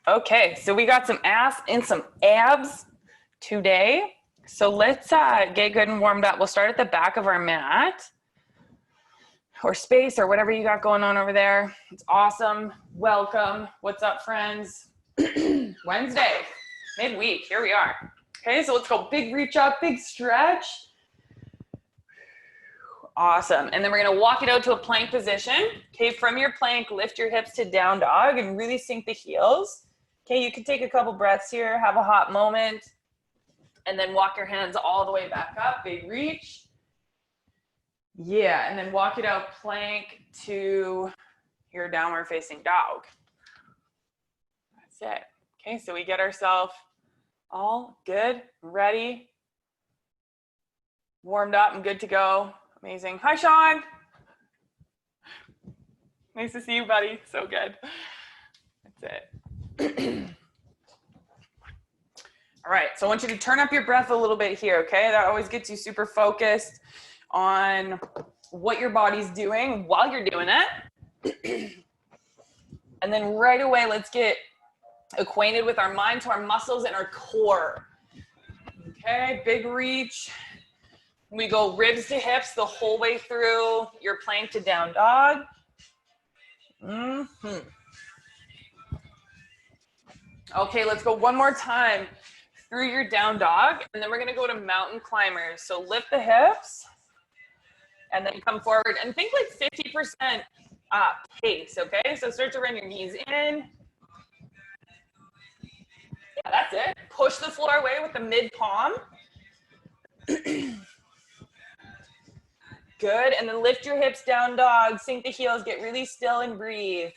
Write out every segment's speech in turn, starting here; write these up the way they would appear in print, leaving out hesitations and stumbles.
Okay, so we got some ass and some abs today. So let's get good and warmed up. We'll start at the back of our mat or space or whatever you got going on over there. It's awesome. Welcome. What's up, friends? Wednesday, midweek. Here we are. Okay, so let's go big reach up, big stretch. Awesome. And then we're going to walk it out to a plank position. Okay, from your plank, lift your hips to down dog and really sink the heels. Okay, you can take a couple breaths here, have a hot moment, and then walk your hands all the way back up, big reach. Yeah, and then walk it out plank to your downward facing dog. That's it. Okay, so we get ourselves all good, ready, warmed up and good to go. Amazing. Hi, Sean. Nice to see you, buddy. So good. That's it. All right, so I want you to turn up your breath a little bit here, okay? That always gets you super focused on what your body's doing while you're doing it. And then right away, let's get acquainted with our mind, to our muscles, and our core. Okay, big reach. We go ribs to hips the whole way through your plank to down dog. Okay, let's go one more time through your down dog, and then we're gonna go to mountain climbers. So lift the hips, and then come forward, and think like 50% pace, okay? So start to run your knees in. Yeah, that's it. Push the floor away with the mid palm. Good, and then lift your hips, down dog, sink the heels, get really still and breathe.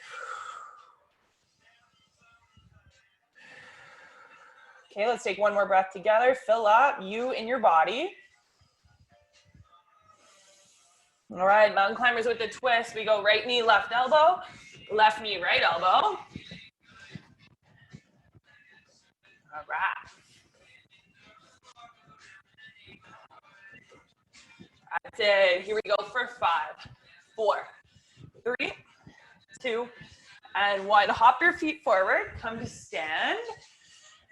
Okay, let's take one more breath together. Fill up you and your body. All right, mountain climbers with the twist. We go right knee, left elbow, left knee, right elbow. All right. That's it. Here we go for 5, 4, 3, 2, and 1. Hop your feet forward, come to stand,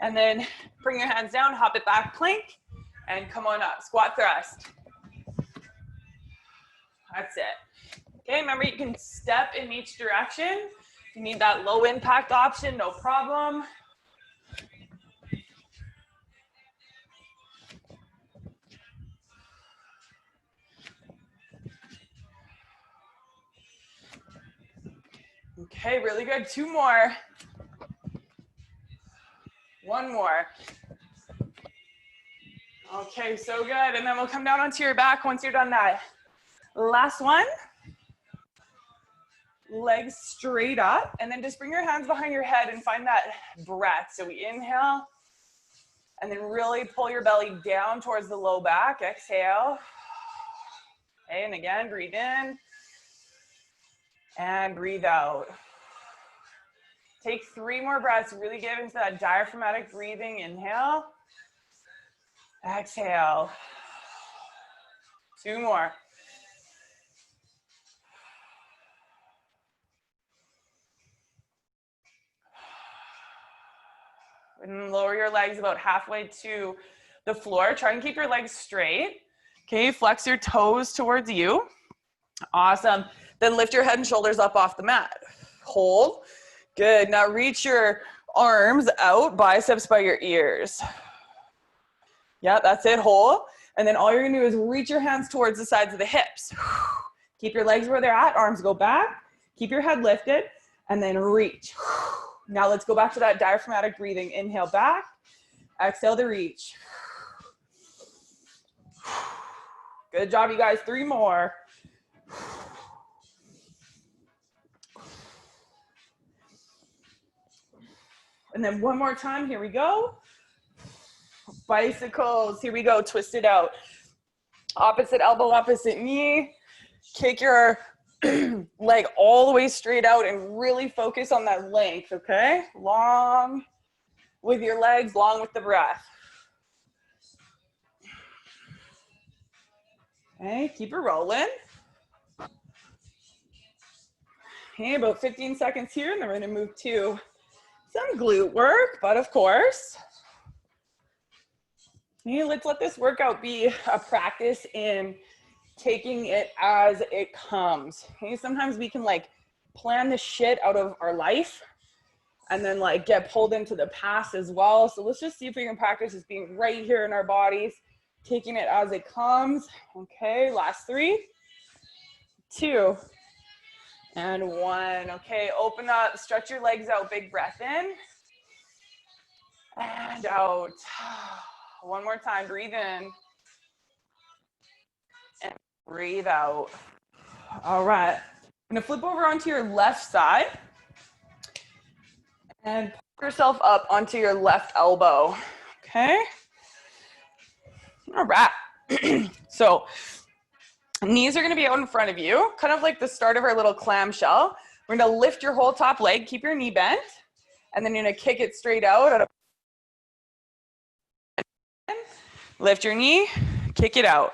and then bring your hands down, hop it back, plank, and come on up, squat thrust. That's it. Okay, remember you can step in each direction. If you need that low impact option, no problem. Okay, really good. 2 more. 1 more. Okay, so good. And then we'll come down onto your back once you're done that. Last one. Legs straight up, and then just bring your hands behind your head and find that breath. So we inhale, and then really pull your belly down towards the low back. Exhale. Okay, and again, breathe in, and breathe out. Take 3 more breaths, really get into that diaphragmatic breathing. Inhale, exhale. 2 more. And lower your legs about halfway to the floor. Try and keep your legs straight. Okay, flex your toes towards you. Awesome. Then lift your head and shoulders up off the mat. Hold. Good. Now reach your arms out, biceps by your ears. Yeah, that's it. Hold. And then all you're gonna do is reach your hands towards the sides of the hips. Keep your legs where they're at. Arms go back. Keep your head lifted. And then reach. Now let's go back to that diaphragmatic breathing. Inhale back. Exhale to reach. Good job, you guys. 3 more. And then 1 more time. Here we go. Bicycles. Here we go. Twist it out. Opposite elbow, opposite knee. Kick your leg all the way straight out and really focus on that length, okay? Long with your legs, long with the breath. Okay, keep it rolling. Okay, about 15 seconds here, and then we're gonna move to some glute work, but of course, let's let this workout be a practice in taking it as it comes. Okay, sometimes we can like plan the shit out of our life and then like get pulled into the past as well. So let's just see if we can practice this being right here in our bodies, taking it as it comes. Okay, last 3, 2, and 1. Okay, open up, stretch your legs out, big breath in and out. One more time, breathe in and breathe out. All right, I'm gonna flip over onto your left side and pull yourself up onto your left elbow, okay? All right, so knees are gonna be out in front of you, kind of like the start of our little clamshell. We're gonna lift your whole top leg, keep your knee bent, and then you're gonna kick it straight out. Lift your knee, kick it out.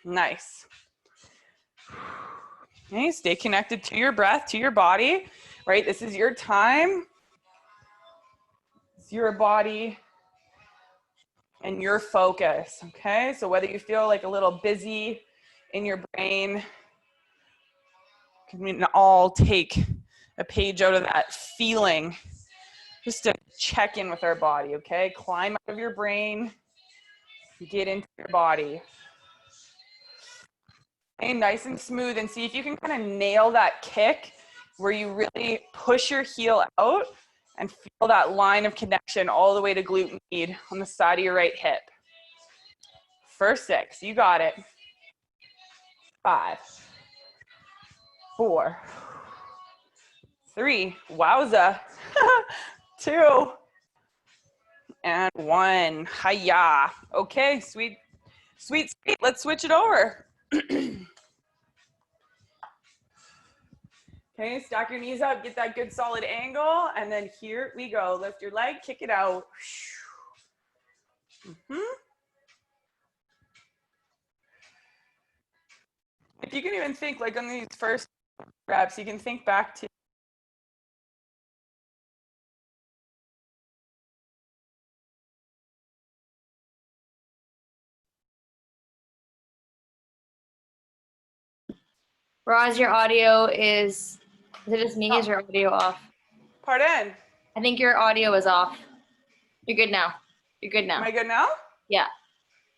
Nice. Okay, stay connected to your breath, to your body, right? This is your time. It's your body and your focus, okay? So whether you feel like a little busy in your brain, can all take a page out of that feeling just to check in with our body, okay? Climb out of your brain, get into your body. Okay, nice and smooth, and see if you can kind of nail that kick where you really push your heel out and feel that line of connection all the way to glute med on the side of your right hip. For 6, you got it. 5, 4, 3, wowza, 2, and 1, hiya. Okay, sweet, sweet, sweet, let's switch it over. Okay, stack your knees up, get that good solid angle, and then here we go. Lift your leg, kick it out. If you can even think like on these first reps, you can think back to Roz, your audio is it just me? Is your audio off? Pardon? I think your audio is off. You're good now. You're good now. Am I good now? Yeah.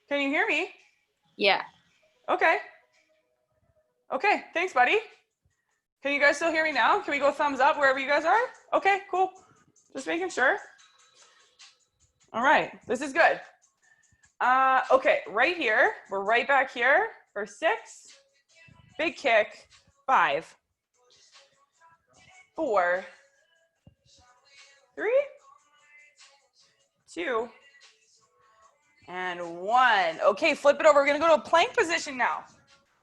Can you hear me? Yeah. Okay. Okay, thanks, buddy. Can you guys still hear me now? Can we go thumbs up wherever you guys are? Okay, cool. Just making sure. All right, this is good. Okay, right here, we're right back here for 6. Big kick, 5, 4, 3, 2, and 1. Okay, flip it over. We're gonna go to a plank position now.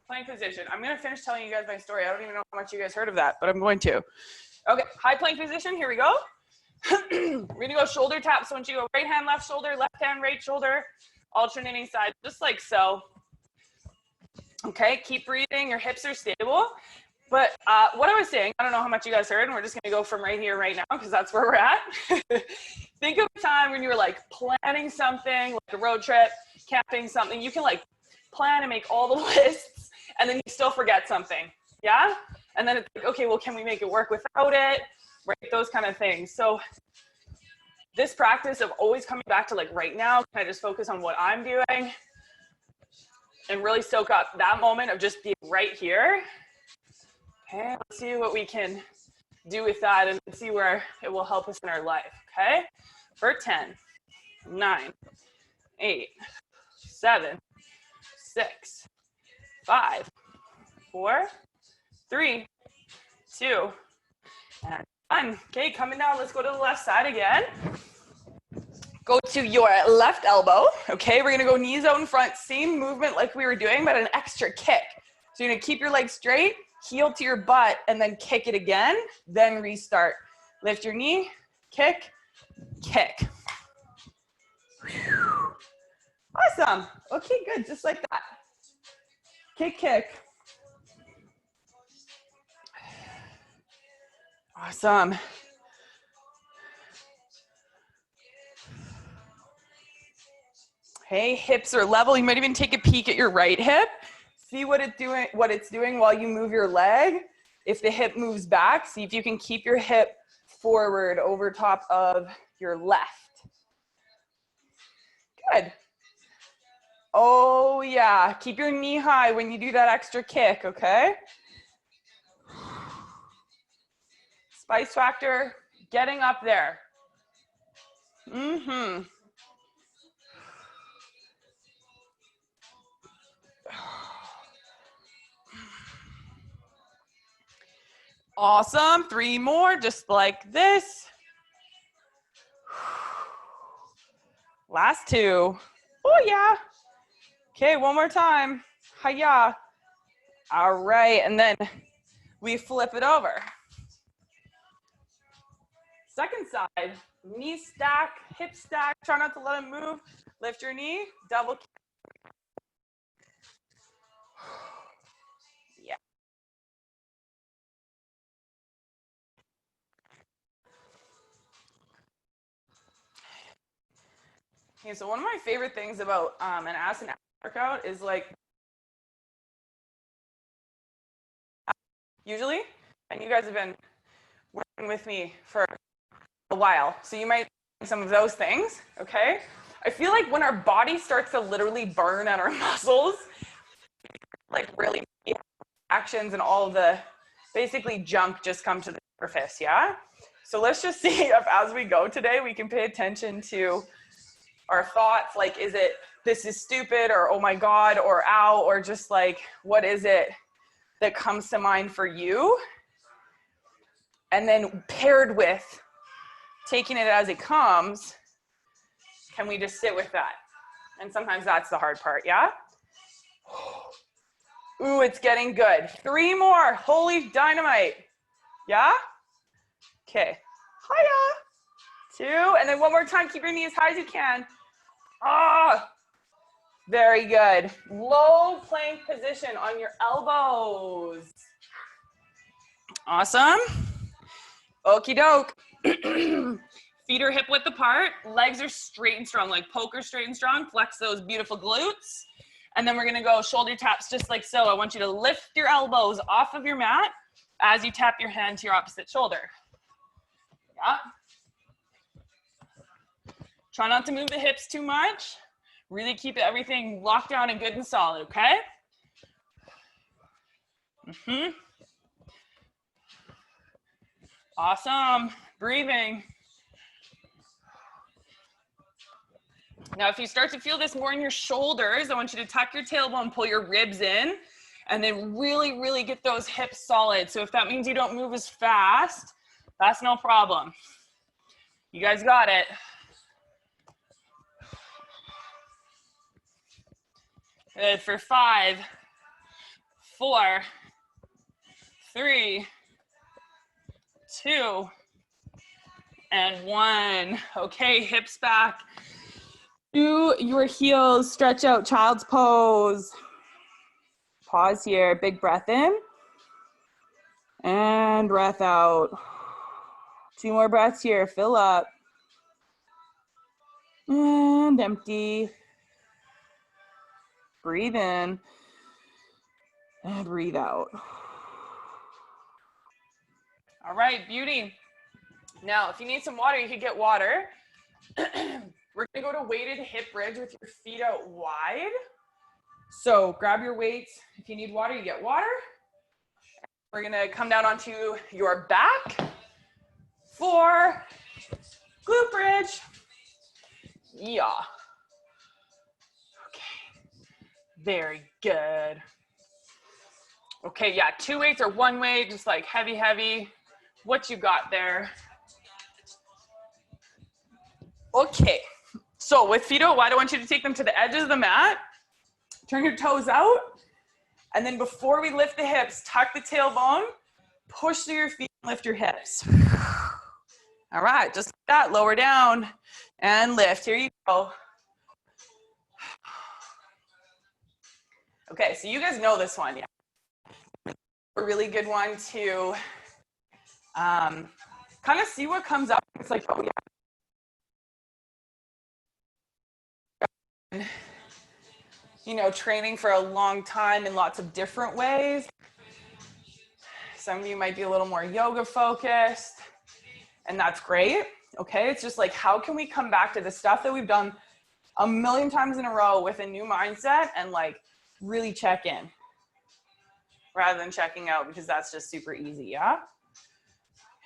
Plank position. I'm gonna finish telling you guys my story. I don't even know how much you guys heard of that, but I'm going to. Okay, high plank position, here we go. We're gonna go shoulder tap. So once you go right hand, left shoulder, left hand, right shoulder, alternating sides, just like so. Okay, keep breathing, your hips are stable. But what I was saying, I don't know how much you guys heard, and we're just gonna go from right here, right now, because that's where we're at. Think of a time when you were like planning something, like a road trip, camping something. You can like plan and make all the lists, and then you still forget something, yeah? And then it's like, okay, well, can we make it work without it? Right, those kind of things. So this practice of always coming back to like right now, can I just focus on what I'm doing? And really soak up that moment of just being right here. Okay, let's see what we can do with that and see where it will help us in our life, okay? For 10, 9, 8, 7, 6, 5, 4, 3, 2, and 1. Okay, coming down, let's go to the left side again. Go to your left elbow, okay? We're gonna go knees out in front, same movement like we were doing, but an extra kick. So you're gonna keep your legs straight, heel to your butt, and then kick it again, then restart. Lift your knee, kick, kick. Awesome, okay, good, just like that. Kick, kick. Awesome. Hey, hips are level. You might even take a peek at your right hip. See what it's doing while you move your leg. If the hip moves back, see if you can keep your hip forward over top of your left. Good. Oh yeah, keep your knee high when you do that extra kick, okay? Spice factor, getting up there. Mm-hmm. Awesome, 3 more, just like this. Last 2. Oh yeah. Okay, one more time. Hiya. All right, and then we flip it over. Second side, knee stack, hip stack. Try not to let it move. Lift your knee, double. Yeah. Okay, so one of my favorite things about an ass and abs workout is like, usually, and you guys have been working with me for a while, so you might do some of those things, okay? I feel like when our body starts to literally burn at our muscles, like really actions and all the basically junk just come to the surface, yeah? So let's just see if as we go today, we can pay attention to our thoughts, like, is it, this is stupid, or oh my God, or ow, or just like, what is it that comes to mind for you? And then paired with taking it as it comes, can we just sit with that? And sometimes that's the hard part, yeah? Ooh, it's getting good. 3 more, holy dynamite. Yeah? Okay, hiya. 2, and then one more time, keep your knee as high as you can. Ah, very good. Low plank position on your elbows. Awesome. Okie doke. Feet are hip width apart, legs are straight and strong, like poker straight and strong. Flex those beautiful glutes. And then we're gonna go shoulder taps just like so. I want you to lift your elbows off of your mat as you tap your hand to your opposite shoulder. Yeah. Try not to move the hips too much. Really keep everything locked down and good and solid, okay? Mm-hmm. Awesome. Breathing. Now, if you start to feel this more in your shoulders, I want you to tuck your tailbone, pull your ribs in, and then really, really get those hips solid. So if that means you don't move as fast, that's no problem. You guys got it. Good for 5, 4, 3, 2, and 1. Okay, hips back. Do your heels, stretch out, child's pose. Pause here, big breath in. And breath out. 2 more breaths here, fill up. And empty. Breathe in. And breathe out. All right, beauty. Now, if you need some water, you can get water. We're gonna go to weighted hip bridge with your feet out wide. So grab your weights. If you need water, you get water. We're gonna come down onto your back for glute bridge. Yeah. Okay. Very good. Okay, yeah, 2 weights or 1 weight, just like heavy, heavy. What you got there? Okay, so with feet out wide, I want you to take them to the edges of the mat. Turn your toes out. And then before we lift the hips, tuck the tailbone, push through your feet, and lift your hips. All right, just like that, lower down and lift. Here you go. Okay, so you guys know this one, yeah. A really good one to Kind of see what comes up. It's like, oh yeah. You know, training for a long time in lots of different ways. Some of you might be a little more yoga focused, and that's great. Okay, it's just like, how can we come back to the stuff that we've done a million times in a row with a new mindset and like really check in rather than checking out, because that's just super easy, yeah?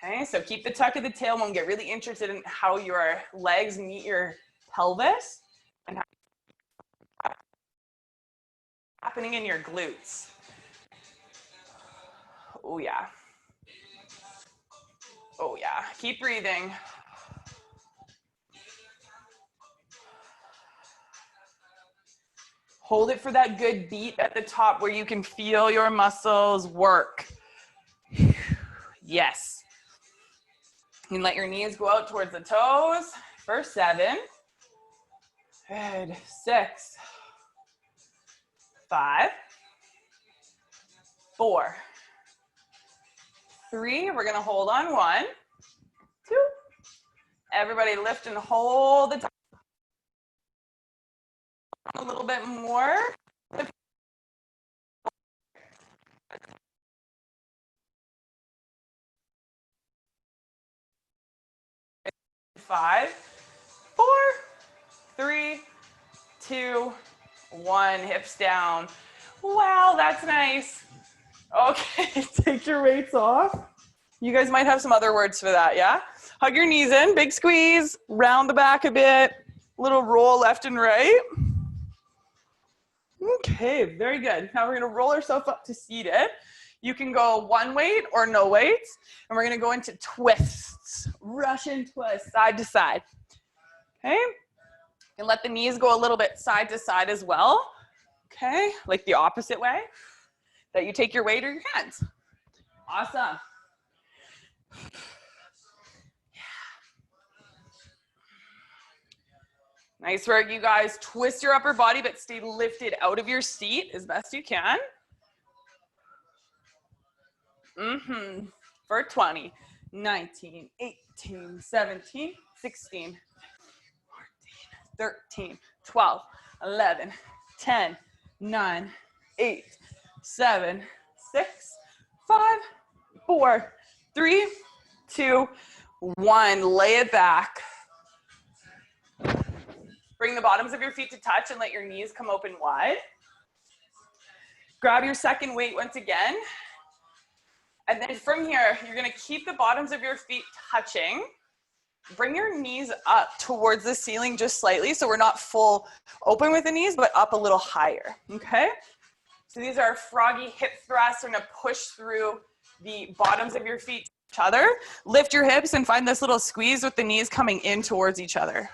Okay, so keep the tuck of the tailbone. Get really interested in how your legs meet your pelvis and how happening in your glutes. Oh yeah. Oh yeah, keep breathing. Hold it for that good beat at the top where you can feel your muscles work. Yes. You can let your knees go out towards the toes for 7. Good. 6, 5, 4, 3. We're gonna hold on. 1, 2. Everybody lift and hold the top. A little bit more. 5, 4, 3, 2, 1. Hips down. Wow, that's nice. Okay, take your weights off. You guys might have some other words for that, yeah? Hug your knees in, big squeeze, round the back a bit, little roll left and right. Okay, very good. Now we're gonna roll ourselves up to seated. You can go one weight or no weights, and we're gonna go into twists, Russian twist, side to side. Okay, and let the knees go a little bit side to side as well. Okay, like the opposite way, that you take your weight or your hands. Awesome. Nice work, you guys. Twist your upper body, but stay lifted out of your seat as best you can. For 20, 19, 18, 17, 16, 14, 13, 12, 11, 10, 9, 8, 7, 6, 5, 4, 3, 2, 1. Lay it back. Bring the bottoms of your feet to touch and let your knees come open wide. Grab your second weight once again. And then from here, you're gonna keep the bottoms of your feet touching. Bring your knees up towards the ceiling just slightly, so we're not full open with the knees, but up a little higher, okay? So these are froggy hip thrusts. We're gonna push through the bottoms of your feet to each other. Lift your hips and find this little squeeze with the knees coming in towards each other.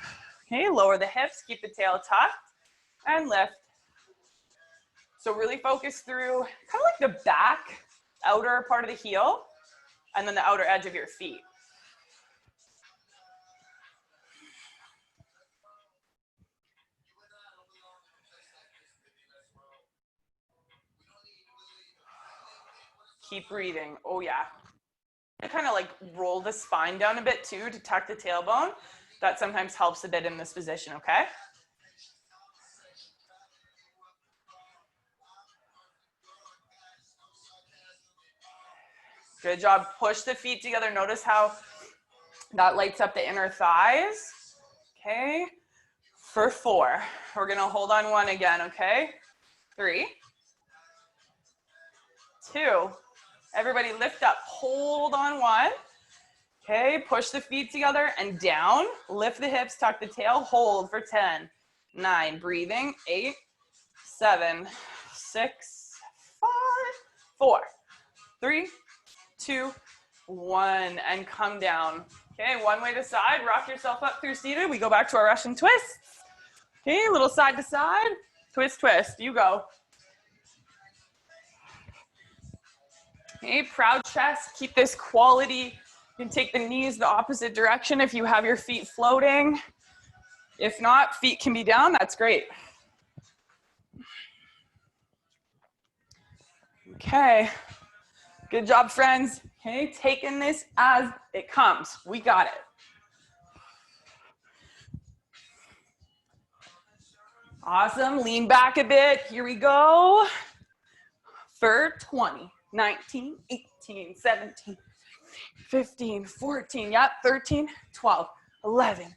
Okay, lower the hips, keep the tail tucked, and lift. So really focus through kind of like the back, outer part of the heel, and then the outer edge of your feet. Keep breathing. Oh yeah. And kind of like roll the spine down a bit too to tuck the tailbone. That sometimes helps a bit in this position, okay? Good job. Push the feet together. Notice how that lights up the inner thighs. Okay. For 4. We're going to hold on 1 again, okay? 3, 2. Everybody lift up. Hold on 1. Okay, push the feet together and down. Lift the hips, tuck the tail, hold for 10, 9, breathing, 8, 7, 6, 5, 4, 3, 2, 1, and come down. Okay, one way to side, rock yourself up through seated. We go back to our Russian twist. Okay, a little side to side, twist, twist, you go. Okay, proud chest, keep this quality. You can take the knees the opposite direction if you have your feet floating. If not, feet can be down, that's great. Okay, good job, friends. Okay, taking this as it comes. We got it. Awesome, lean back a bit. Here we go. For 20, 19, 18, 17, 15, 14, yep, 13, 12, 11,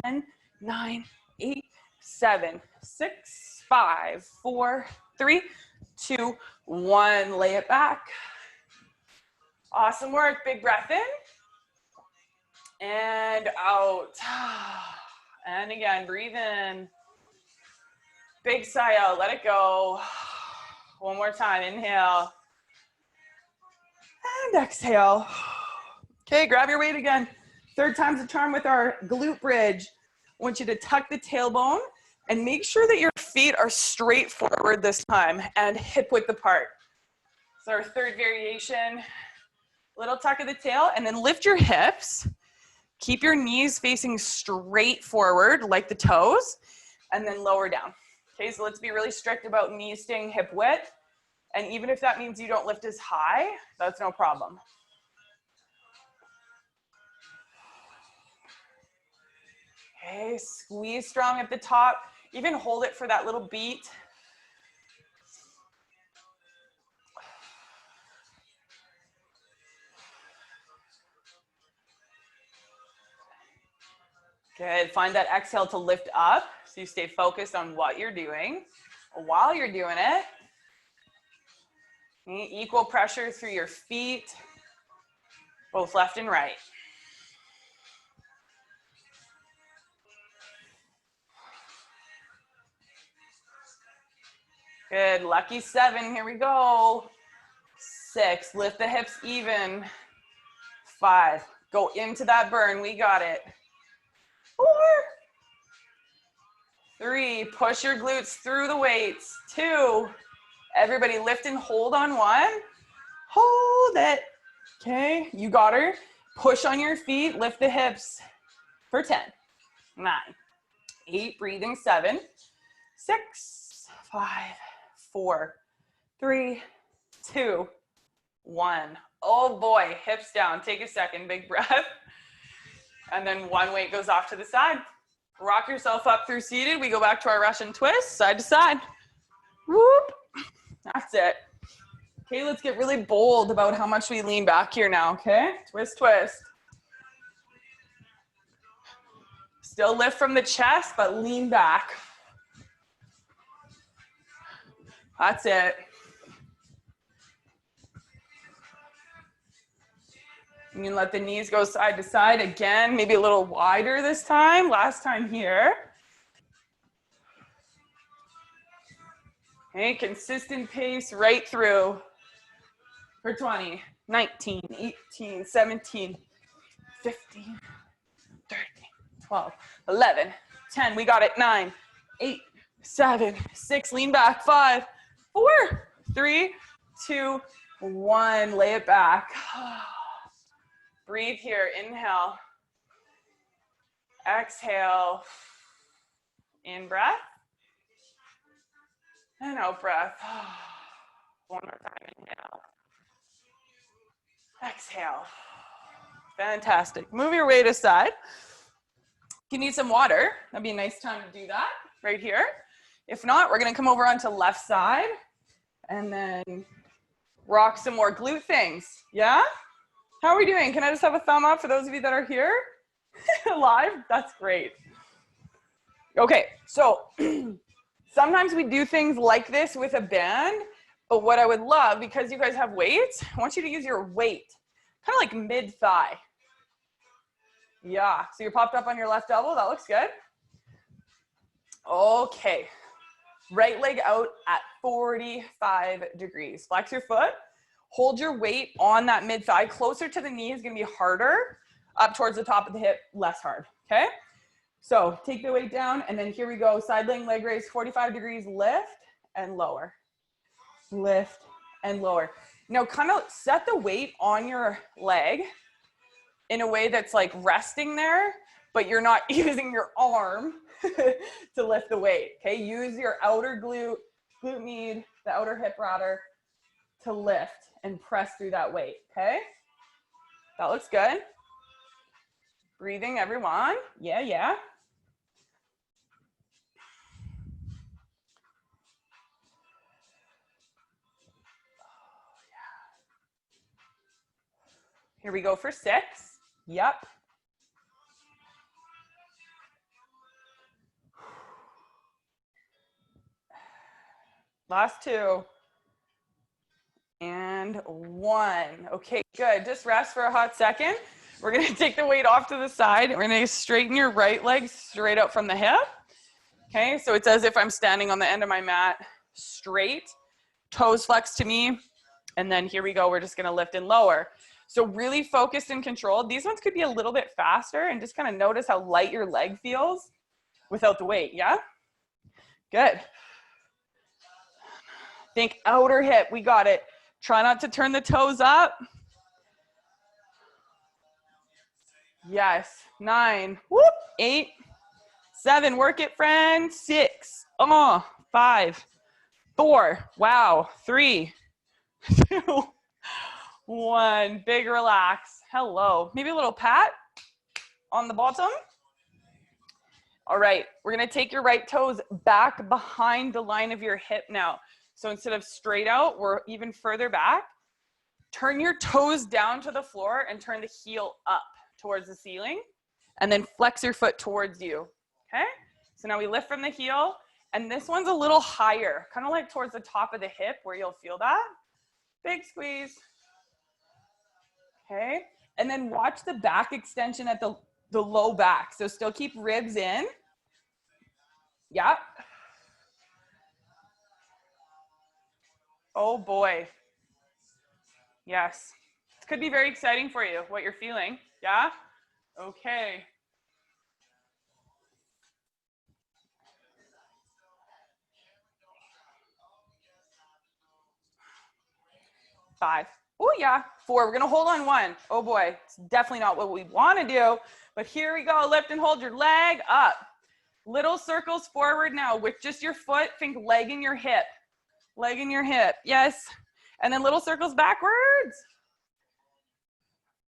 10, 9, 8, 7, 6, 5, 4, 3, 2, 1. Lay it back. Awesome work. Big breath in and out. And again, breathe in. Big sigh out. Let it go. One more time. Inhale. And exhale. Okay, grab your weight again. Third time's a charm with our glute bridge. I want you to tuck the tailbone and make sure that your feet are straight forward this time and hip width apart. So our third variation, little tuck of the tail, and then lift your hips. Keep your knees facing straight forward like the toes, and then lower down. Okay, so let's be really strict about knees staying hip width. And even if that means you don't lift as high, that's no problem. Okay, squeeze strong at the top. Even hold it for that little beat. Good, find that exhale to lift up so you stay focused on what you're doing while you're doing it. Equal pressure through your feet, both left and right. Good, lucky 7, here we go. 6, lift the hips even. 5, go into that burn, we got it. 4, 3, push your glutes through the weights. 2, everybody lift and hold on 1. Hold it. Okay, you got her. Push on your feet, lift the hips for 10, 9, 8, breathing 7, 6, 5, 4, 3, 2, 1. Oh boy, hips down. Take a second, big breath. And then one weight goes off to the side. Rock yourself up through seated. We go back to our Russian twist, side to side. Whoop. That's it. Okay, let's get really bold about how much we lean back here now, okay? Twist, twist. Still lift from the chest, but lean back. That's it. You can let the knees go side to side again, maybe a little wider this time. Last time here. Okay, consistent pace right through for 20, 19, 18, 17, 15, 13, 12, 11, 10. We got it. 9, 8, 7, 6. Lean back. 5, 4, 3, 2, 1. Lay it back. Breathe here. Inhale. Exhale. In breath. And out breath. One more time. Inhale. Exhale. Fantastic. Move your weight aside. If you need some water, that'd be a nice time to do that right here. If not, we're going to come over onto left side and then rock some more glute things. Yeah? How are we doing? Can I just have a thumb up for those of you that are here live? That's great. Okay, so sometimes we do things like this with a band, but what I would love, because you guys have weights, I want you to use your weight, kind of like mid-thigh. Yeah, so you're popped up on your left elbow. That looks good. Okay, right leg out at 45 degrees. Flex your foot. Hold your weight on that mid-thigh. Closer to the knee is going to be harder. Up towards the top of the hip, less hard. Okay? So take the weight down, and then here we go. Side leg raise, 45 degrees, lift and lower. Lift and lower. Now kind of set the weight on your leg in a way that's like resting there, but you're not using your arm to lift the weight. Okay? Use your outer glute med, the outer hip rotor to lift and press through that weight. Okay? That looks good. Breathing, everyone. Yeah, yeah. Here we go for 6. Yep. Last 2. And 1. Okay, good. Just rest for a hot second. We're going to take the weight off to the side. We're going to straighten your right leg straight out from the hip. Okay, so it's as if I'm standing on the end of my mat, straight, toes flexed to me. And then here we go. We're just going to lift and lower. So really focused and controlled. These ones could be a little bit faster, and just kind of notice how light your leg feels without the weight. Yeah? Good. Think outer hip. We got it. Try not to turn the toes up. Yes. 9. Whoop. 8. 7. Work it, friend. 6. 5. 4. Wow. 3. 2. 1. Big relax. Hello. Maybe a little pat on the bottom. All right. We're going to take your right toes back behind the line of your hip now. So instead of straight out, we're even further back. Turn your toes down to the floor and turn the heel up towards the ceiling. And then flex your foot towards you. Okay? So now we lift from the heel. And this one's a little higher, kind of like towards the top of the hip where you'll feel that. Big squeeze. Okay? And then watch the back extension at the low back. So still keep ribs in. Yep. Oh boy. Yes. It could be very exciting for you, what you're feeling. Yeah? Okay. Five. Oh yeah. 4. We're gonna hold on 1. Oh boy. It's definitely not what we want to do. But here we go. Lift and hold your leg up. Little circles forward now with just your foot. Think leg in your hip. Leg in your hip. Yes. And then little circles backwards.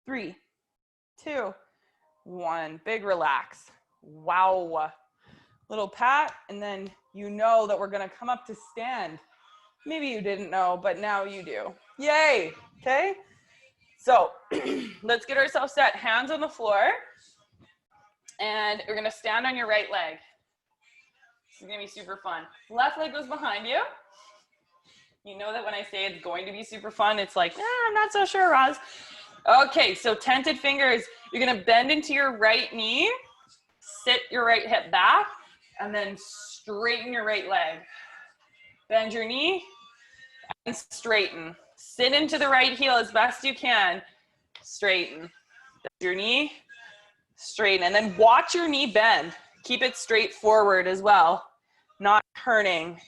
3, 2, 1. Big relax. Wow. Little pat, and then you know that we're gonna come up to stand. Maybe you didn't know, but now you do. Yay. Okay. So let's get ourselves set. Hands on the floor. And we're gonna stand on your right leg. This is gonna be super fun. Left leg goes behind you. You know that when I say it's going to be super fun, it's like, I'm not so sure, Roz. Okay, so tented fingers. You're gonna bend into your right knee, sit your right hip back, and then straighten your right leg. Bend your knee and straighten. Sit into the right heel as best you can. Straighten. Bend your knee, straighten, and then watch your knee bend. Keep it straight forward as well, not turning.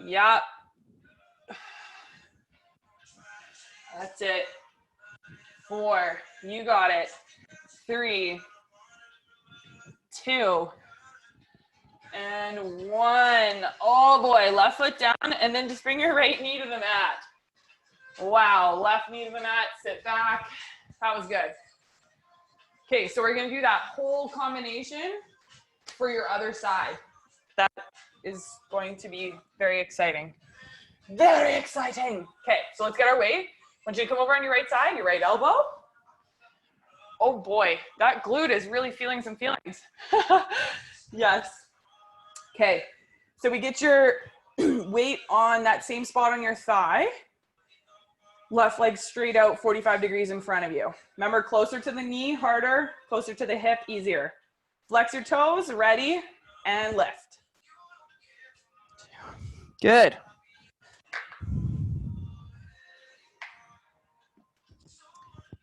Yep. That's it. 4. You got it. 3, 2, and 1. Oh boy, left foot down, and then just bring your right knee to the mat. Wow, left knee to the mat, sit back. That was good. Okay, so we're gonna do that whole combination for your other side. That is going to be very exciting. Very exciting. Okay, so let's get our weight. I want you to come over on your right side, your right elbow. Oh boy, that glute is really feeling some feelings. Yes. Okay, so we get your weight on that same spot on your thigh. Left leg straight out, 45 degrees in front of you. Remember, closer to the knee, harder. Closer to the hip, easier. Flex your toes, ready, and lift. Good.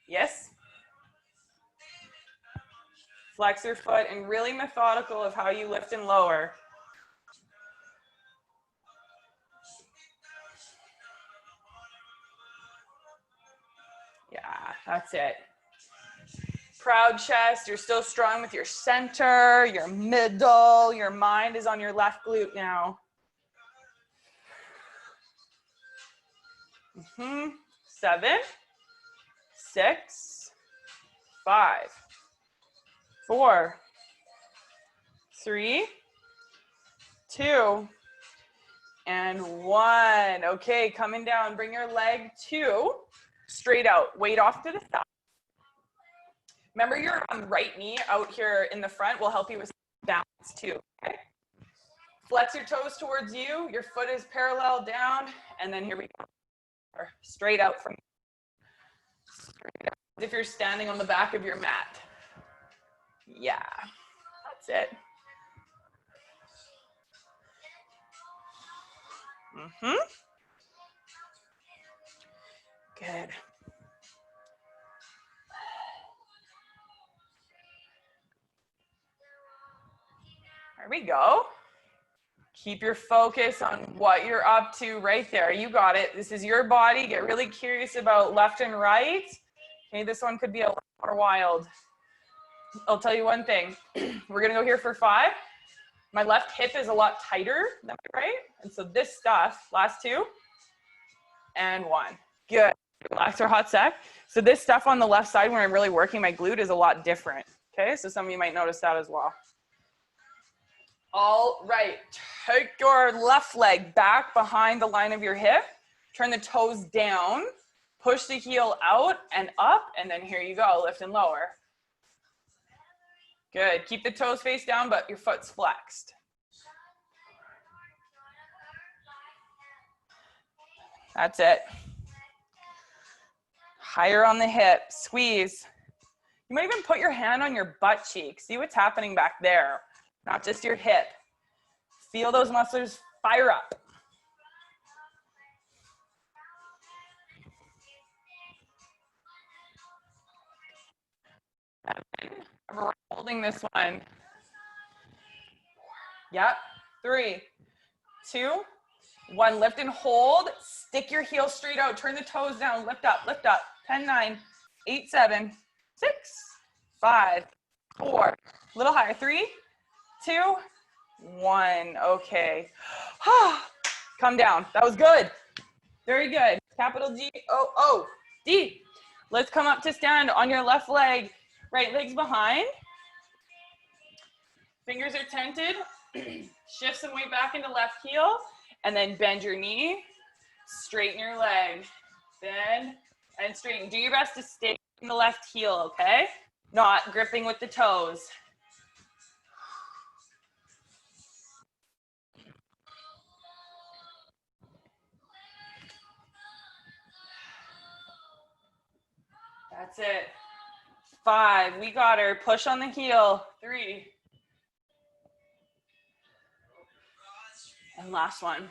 Yes. Flex your foot and really methodical of how you lift and lower. Yeah, that's it. Proud chest. You're still strong with your center, your middle. Your mind is on your left glute now. 7, 6, 5, 4, 3, 2, and 1. Okay, coming down. Bring your leg 2 straight out. Weight off to the side. Remember your right knee out here in the front will help you with balance too. Okay? Flex your toes towards you. Your foot is parallel down. And then here we go. Straight out from straight out. If you're standing on the back of your mat. Yeah, that's it. Good. There we go. Keep your focus on what you're up to right there. You got it. This is your body. Get really curious about left and right. Okay, this one could be a little more wild. I'll tell you one thing. We're gonna go here for 5. My left hip is a lot tighter than my right. And so this stuff, last 2, and 1. Good. Relax our hot sec. So this stuff on the left side when I'm really working my glute is a lot different. Okay, so some of you might notice that as well. All right, take your left leg back behind the line of your hip. Turn the toes down. Push the heel out and up, and then here you go, lift and lower. Good, keep the toes face down, but your foot's flexed. That's it. Higher on the hip, squeeze. You might even put your hand on your butt cheek. See what's happening back there, not just your hip. Feel those muscles fire up. We're holding this one. Yep. 3, 2, 1. Lift and hold. Stick your heel straight out. Turn the toes down. Lift up. Lift up. 10, 9, 8, 7, 6, 5, 4. A little higher. 3, 2, 1. Okay. Come down. That was good. Very good. Capital G O O D. Let's come up to stand on your left leg. Right leg's behind. Fingers are tented. Shift some weight back into left heel. And then bend your knee. Straighten your leg. Bend and straighten. Do your best to stay in the left heel, okay? Not gripping with the toes. That's it. 5, we got her. Push on the heel. 3. And last one.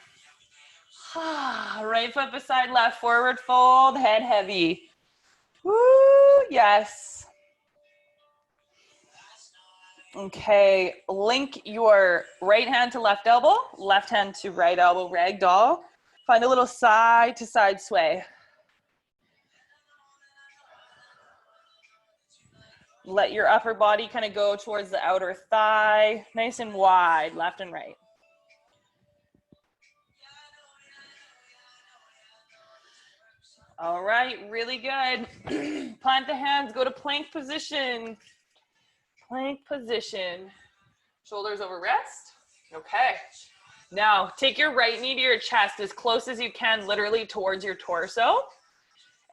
Right foot beside left, forward fold, head heavy. Woo, yes. Okay, link your right hand to left elbow, left hand to right elbow, ragdoll. Find a little side to side sway. Let your upper body kind of go towards the outer thigh, nice and wide, left and right. All right, really good. Plant the hands, go to plank position. Plank position. Shoulders over wrist. Okay. Now, take your right knee to your chest as close as you can, literally towards your torso.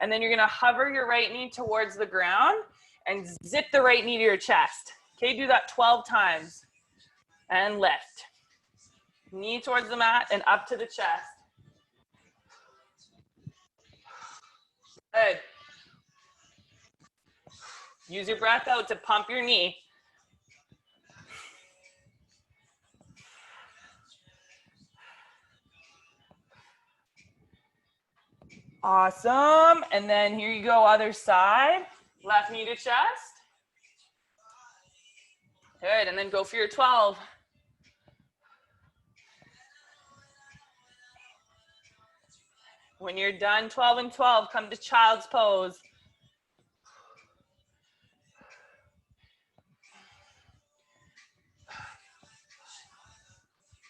And then you're gonna hover your right knee towards the ground and zip the right knee to your chest. Okay, do that 12 times. And lift. Knee towards the mat and up to the chest. Good. Use your breath out to pump your knee. Awesome. And then here you go, other side. Left knee to chest. Good. And then go for your 12. When you're done, 12 and 12, come to child's pose.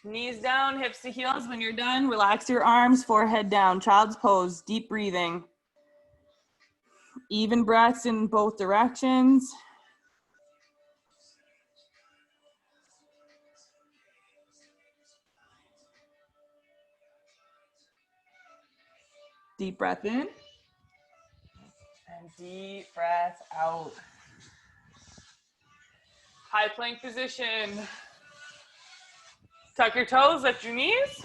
Knees down, hips to heels. When you're done, relax your arms, forehead down. Child's pose, deep breathing. Even breaths in both directions. Deep breath in. And deep breath out. High plank position. Tuck your toes, lift your knees.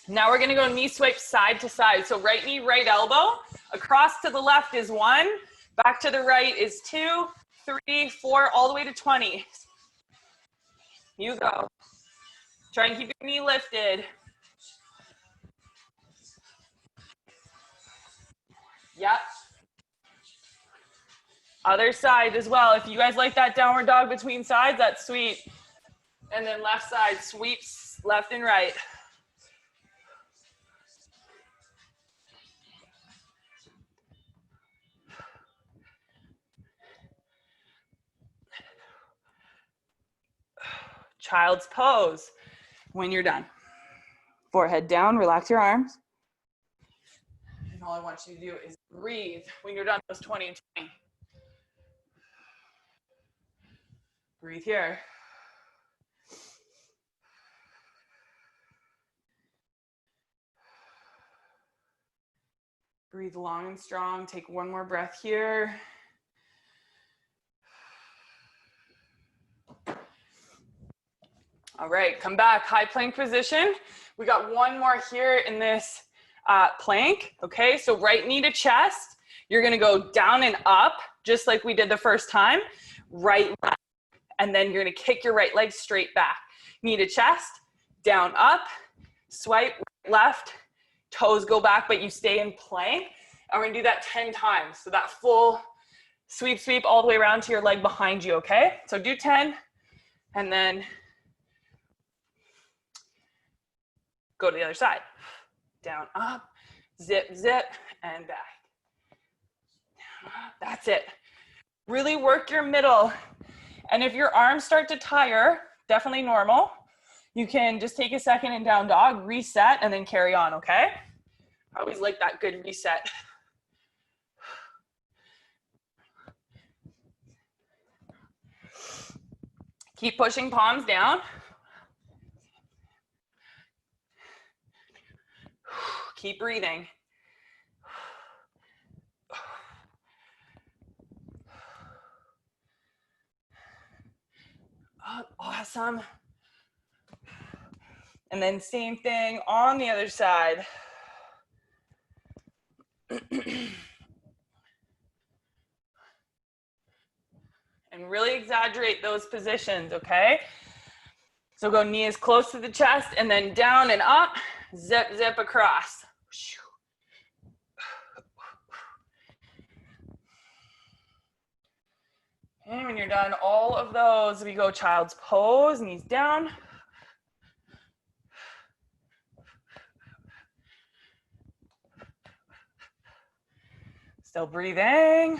Now we're gonna go knee swipe side to side. So right knee, right elbow. Across to the left is 1. Back to the right is 2, 3, 4, all the way to 20. You go. Try and keep your knee lifted. Yep. Other side as well. If you guys like that downward dog between sides, that's sweet. And then left side sweeps left and right. Child's pose when you're done. Forehead down, relax your arms. And all I want you to do is breathe when you're done those 20 and 20. Breathe here. Breathe long and strong. Take one more breath here. All right, come back, high plank position. We got one more here in this plank, okay? So right knee to chest. You're gonna go down and up, just like we did the first time. Right leg, and then you're gonna kick your right leg straight back. Knee to chest, down, up, swipe left, toes go back, but you stay in plank. And we're gonna do that 10 times. So that full sweep, sweep all the way around to your leg behind you, okay? So do 10, and then go to the other side. Down, up, zip, zip, and back. Down, up. That's it. Really work your middle. And if your arms start to tire, definitely normal. You can just take a second in down dog, reset, and then carry on, okay? I always like that good reset. Keep pushing palms down. Keep breathing. Oh, awesome. And then same thing on the other side. And really exaggerate those positions, okay? So go knee as close to the chest and then down and up, zip, zip across. And when you're done all of those, we go child's pose, knees down. Still breathing.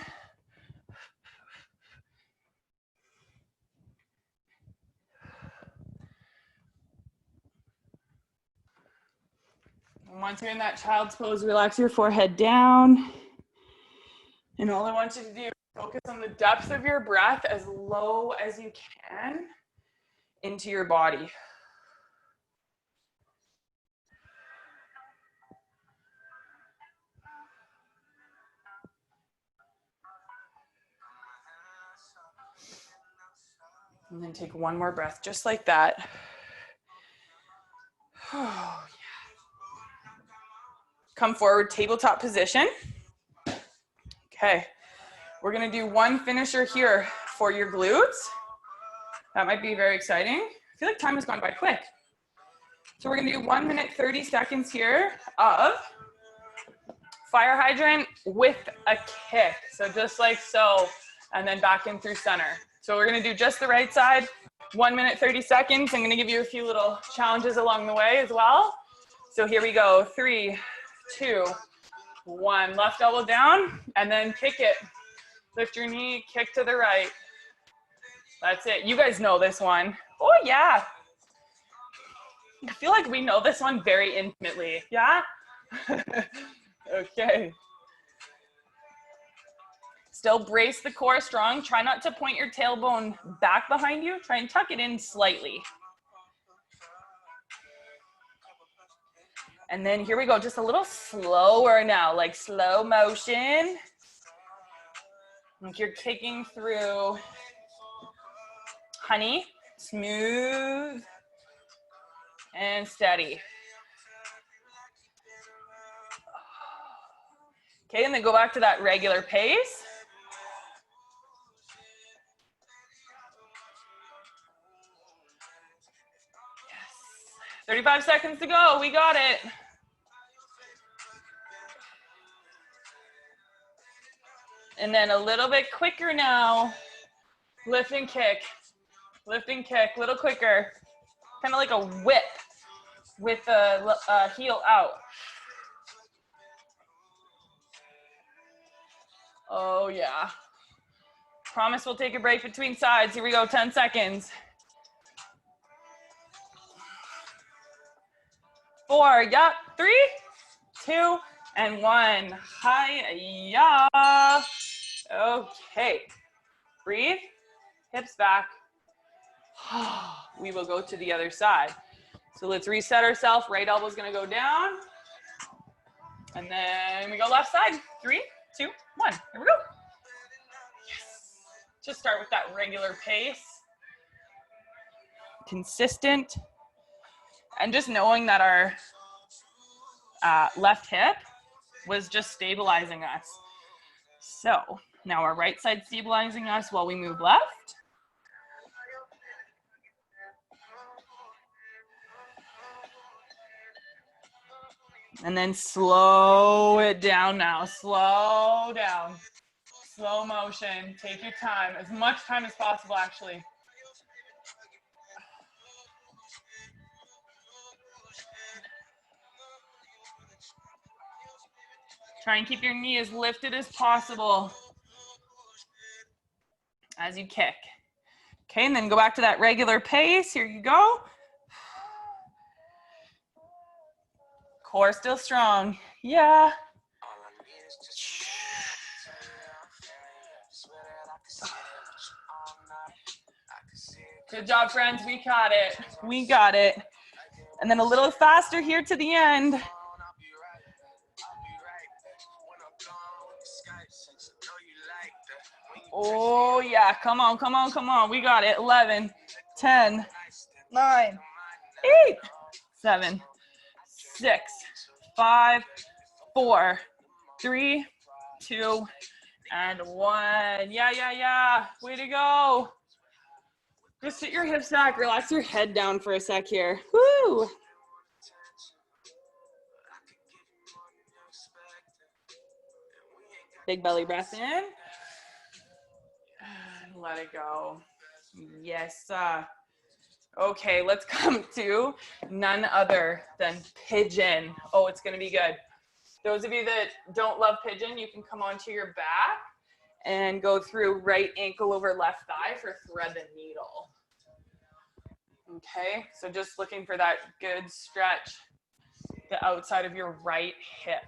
And once you're in that child's pose, relax your forehead down. And all I want you to do is focus on the depth of your breath as low as you can into your body. And then take one more breath, just like that. Oh, yeah. Come forward, tabletop position. Okay, we're gonna do one finisher here for your glutes. That might be very exciting. I feel like time has gone by quick. So we're gonna do 1 minute, 30 seconds here of fire hydrant with a kick. So just like so, and then back in through center. So we're gonna do just the right side, 1 minute, 30 seconds. I'm gonna give you a few little challenges along the way as well. So here we go, 3, 2, 1. Left elbow down, and then kick it. Lift your knee, kick to the right. That's it. You guys know this one. Oh yeah. I feel like we know this one very intimately. Yeah? Okay. Still brace the core strong. Try not to point your tailbone back behind you. Try and tuck it in slightly. And then here we go, just a little slower now, like slow motion. Like you're kicking through honey, smooth and steady. Okay, and then go back to that regular pace. Yes. 35 seconds to go, we got it. And then a little bit quicker now. Lift and kick, a little quicker. Kind of like a whip with the heel out. Oh yeah. Promise we'll take a break between sides. Here we go, 10 seconds. 4, yeah, 3, 2, and 1. Hi-ya. Okay. Breathe, hips back. We will go to the other side. So let's reset ourselves. Right elbow's gonna go down. And then we go left side. 3, 2, 1. Here we go. Yes. Just start with that regular pace. Consistent. And just knowing that our left hip was just stabilizing us. So now our right side stabilizing us while we move left. And then slow it down now. Slow down. Slow motion. Take your time. As much time as possible, actually. Try and keep your knee as lifted as possible as you kick. Okay, and then go back to that regular pace. Here you go. Core still strong. Yeah. Good job, friends. We got it. We got it. And then a little faster here to the end. Oh, yeah. Come on, come on, come on. We got it. 11, 10, 9, 8, 7, 6, 5, 4, 3, 2, and 1. Yeah, yeah, yeah. Way to go. Just sit your hips back. Relax your head down for a sec here. Woo. Big belly breath in. And let it go. Yes. Okay, let's come to none other than pigeon. Oh, it's going to be good. Those of you that don't love pigeon, you can come onto your back and go through right ankle over left thigh for thread the needle. Okay, so just looking for that good stretch, the outside of your right hip.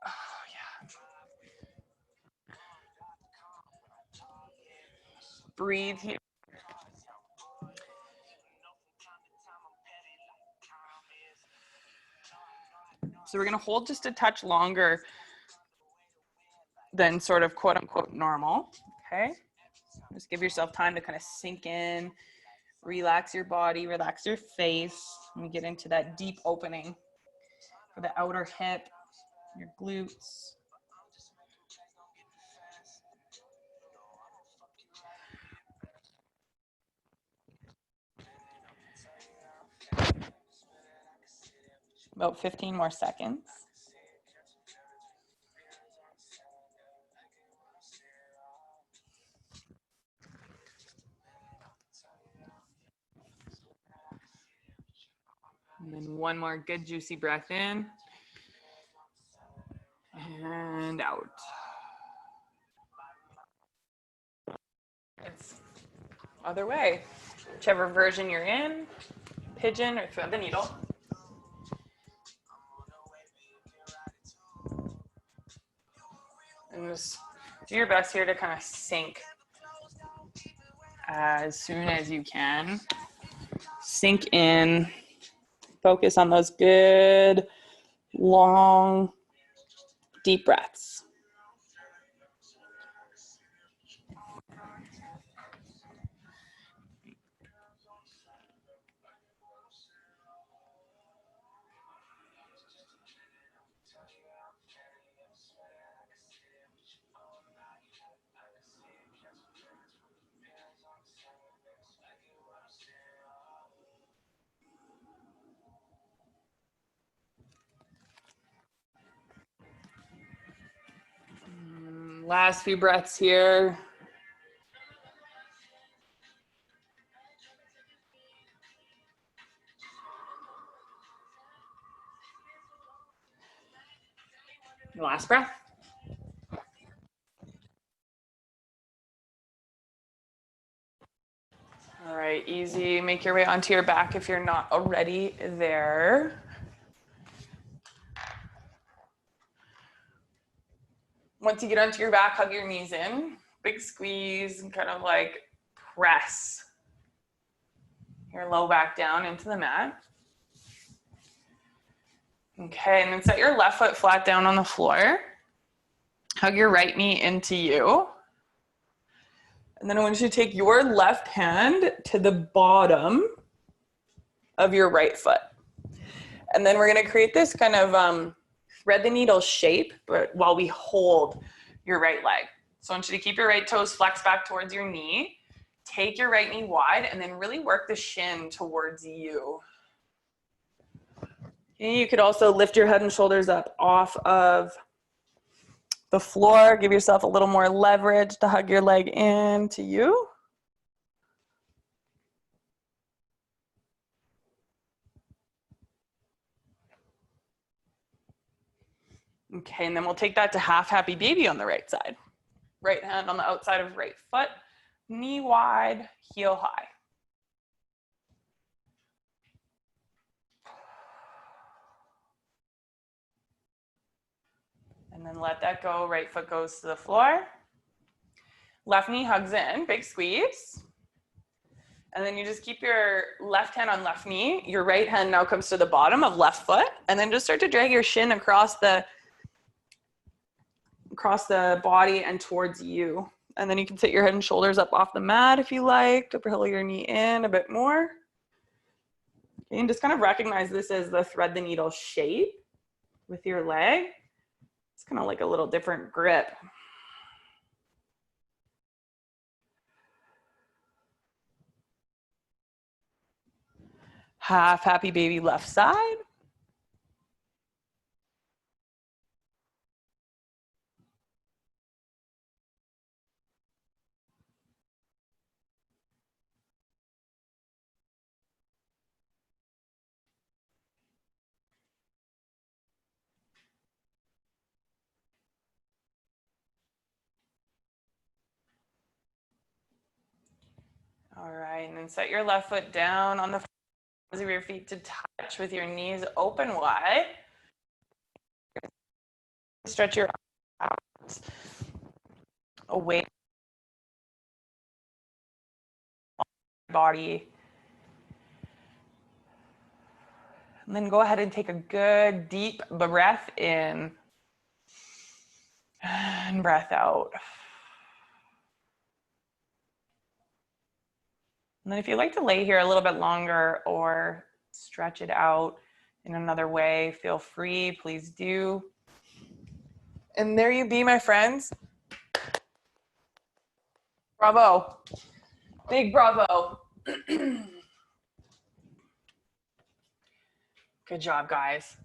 Oh, yeah. Breathe here. So we're going to hold just a touch longer than sort of quote unquote normal. Okay. Just give yourself time to kind of sink in, relax your body, relax your face. And we get into that deep opening for the outer hip, your glutes. About 15 more seconds. And then one more good juicy breath in and out. It's other way. Whichever version you're in, pigeon or thread the needle. And just do your best here to kind of sink as soon as you can. Sink in. Focus on those good, long, deep breaths. Last few breaths here. Last breath. All right, easy. Make your way onto your back if you're not already there. Once you get onto your back, hug your knees in. Big squeeze and kind of like press your low back down into the mat. Okay, and then set your left foot flat down on the floor. Hug your right knee into you. And then I want you to take your left hand to the bottom of your right foot. And then we're gonna create this kind of thread the needle shape, but while we hold your right leg. So I want you to keep your right toes flexed back towards your knee. Take your right knee wide and then really work the shin towards you. And you could also lift your head and shoulders up off of the floor. Give yourself a little more leverage to hug your leg into you. Okay, and then we'll take that to half happy baby on the right side. Right hand on the outside of right foot, knee wide, heel high. And then let that go, right foot goes to the floor. Left knee hugs in, big squeeze. And then you just keep your left hand on left knee. Your right hand now comes to the bottom of left foot. And then just start to drag your shin across the body and towards you. And then you can sit your head and shoulders up off the mat if you like, to pull your knee in a bit more. Okay, and just kind of recognize this as the thread the needle shape with your leg. It's kind of like a little different grip. Half happy baby left side. All right, and then set your left foot down on the of your feet to touch with your knees open wide. Stretch your arms away from your body. And then go ahead and take a good deep breath in and breath out. And then if you'd like to lay here a little bit longer or stretch it out in another way, feel free, please do. And there you be, my friends. Bravo. Big bravo. Good job, guys.